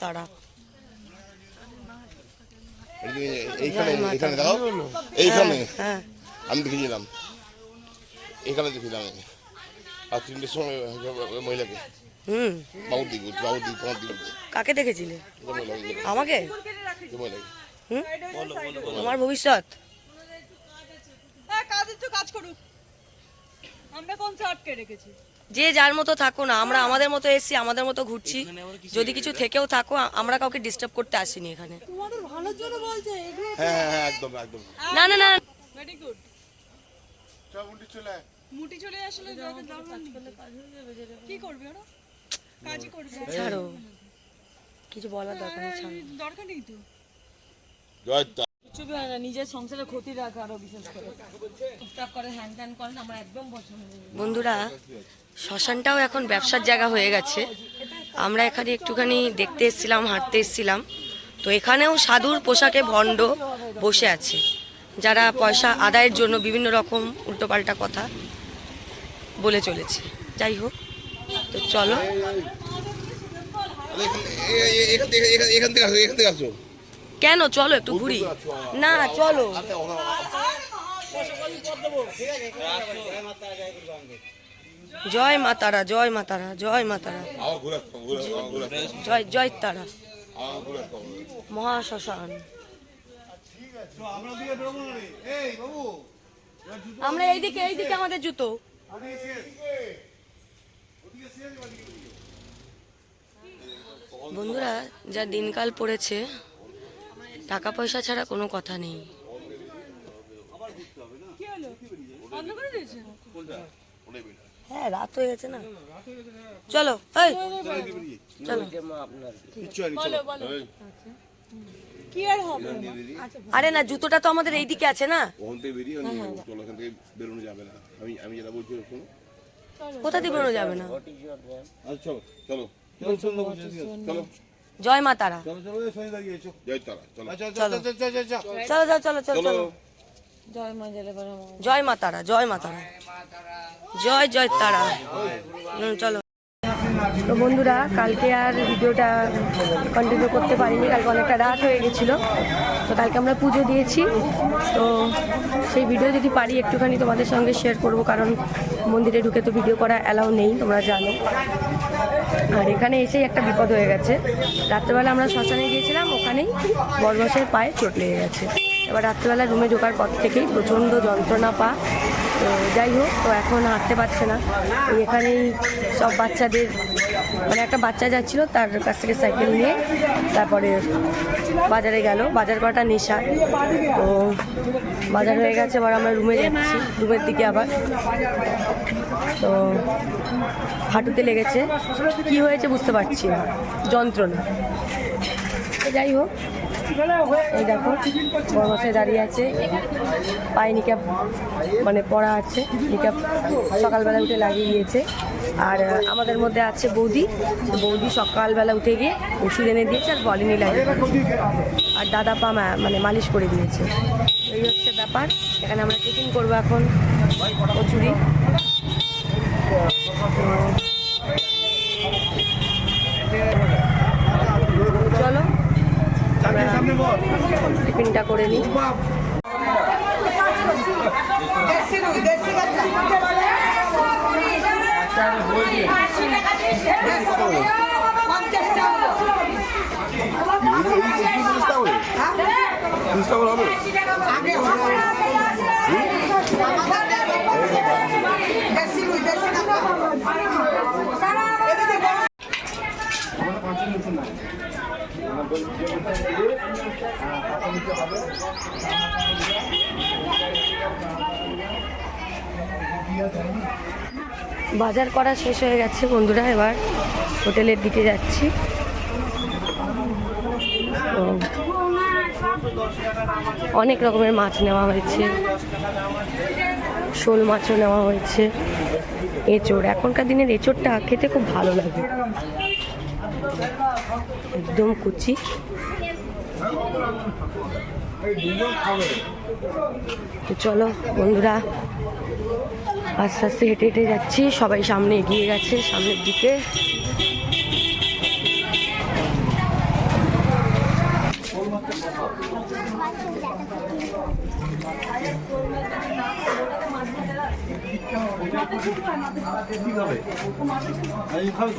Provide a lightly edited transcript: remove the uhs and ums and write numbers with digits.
তারা। এইখানে দাও, এইখানে আমি দেখেছিলাম, এখানে দেখেছিলাম আর 3টের সময় মহিলাকে। বাবুদি কাকে দেখেছিলে? আমাকে? তোমার ভবিষ্যৎ যে যার মতো থাকো না, আমরা আমাদের মতো এসছি, আমাদের মতো ঘুরছি। যদি কিছু থেকেও থাকো, আমরা কাউকে ডিস্টার্ব করতে আসিনি এখানে। না না না, ছাড়ো, কিছু বলার দরকার নেই, ছাড়ো। নিজের সংসারে ক্ষতি রাখা আরো বিশেষ করে টুকটাক করে হ্যান ত্যান করেন, আমরা একদম পছন্দ করি। বন্ধুরা, শ্মশানটাও এখন ব্যবসার জায়গা হয়ে গেছে। আমরা এখানে একটুখানি দেখতে এসেছিলাম, হাঁটতে এসেছিলাম, তো এখানেও সাধুর পোশাকে ভণ্ড বসে আছে, যারা পয়সা আদায়ের জন্য বিভিন্ন রকম উল্টোপাল্টা কথা বলে চলেছে। যাই হোক, তো চলো এখান থেকে আসো। কেন, চলো একটু ঘুরি না, চলো। জয় মা তারা, জয় মা তারা, জয় মা তারা, জয় জয় তারা, মহাশ্মশান। আমরা এইদিকে, এইদিকে আমাদের জুতো। বন্ধুরা, যা দিনকাল পড়েছে, টাকা পয়সা ছাড়া কোনো কথা নেই। হ্যাঁ, রাত হয়ে গেছে না, চলো এই চলো। আরে না, জুতোটা তো আমাদের এইদিকে আছে না। কোথা দিয়ে বেরোনো যাবে না? জয় মা তারা, চলো চলো চলো চলো চলো। জয় মা তারা, জয় মা তারা, জয় জয় তারা। চলো। তো বন্ধুরা, কালকে আর ভিডিওটা কন্টিনিউ করতে পারিনি, কালকে অনেকটা রাত হয়ে গেছিলো। তো কালকে আমরা পুজো দিয়েছি, তো সেই ভিডিও যদি পারি একটুখানি তোমাদের সঙ্গে শেয়ার করব, কারণ মন্দিরে ঢুকে তো ভিডিও করা অ্যালাউ নেই, তোমরা জানো। আর এখানে এসেই একটা বিপদ হয়ে গেছে। রাত্রেবেলা আমরা শ্মশানে গিয়েছিলাম, ওখানেই বড়মশাইয়ের পায়ে চোট লেগে গেছে। এবার রাত্রেবেলা রুমে ঢোকার পর থেকেই প্রচণ্ড যন্ত্রণা পা। তো যাই হোক, তো এখন হাঁটতে পারছে না। এখানেই সব বাচ্চাদের, মানে একটা বাচ্চা যাচ্ছিল, তার কাছ থেকে সাইকেল নিয়ে তারপরে বাজারে গেল। বাজার করাটা নেশা, তো বাজার হয়ে গেছে। এবার আমরা রুমে যাচ্ছি, রুমের দিকে আবার। তো হাঁটুতে লেগেছে, কি হয়েছে বুঝতে পারছি না, যন্ত্রণা। যাই হোক, এই দেখো বড়মশাই দাঁড়িয়ে আছে, পায়ে নিক্যাপ মানে পড়া আছে, নিক্যাপ সকালবেলা উঠে লাগিয়ে দিয়েছে। আর আমাদের মধ্যে আছে বৌদি, বৌদি সকালবেলা উঠে গিয়ে ওষুধ এনে দিয়েছে আর বলিনি লাগিয়ে, আর দাদা পা মানে মালিশ করে দিয়েছে। এই হচ্ছে ব্যাপার। এখানে আমরা টিফিন করবো এখন, কচুরি। চলো টিফিনটা করে নিই। বাজার করা শেষ হয়ে গেছে বন্ধুরা, এবার হোটেলের দিকে যাচ্ছি। অনেক রকমের মাছ নেওয়া হয়েছে, শোল মাছও নেওয়া হয়েছে, এঁচোড়। এখনকার দিনের এঁচোড়টা খেতে খুব ভালো লাগে, একদম কুচি। তো চলো বন্ধুরা, আস্তে আস্তে হেঁটে হেঁটে যাচ্ছি, সবাই সামনে এগিয়ে গেছে সামনের দিকে। ঠিক হবে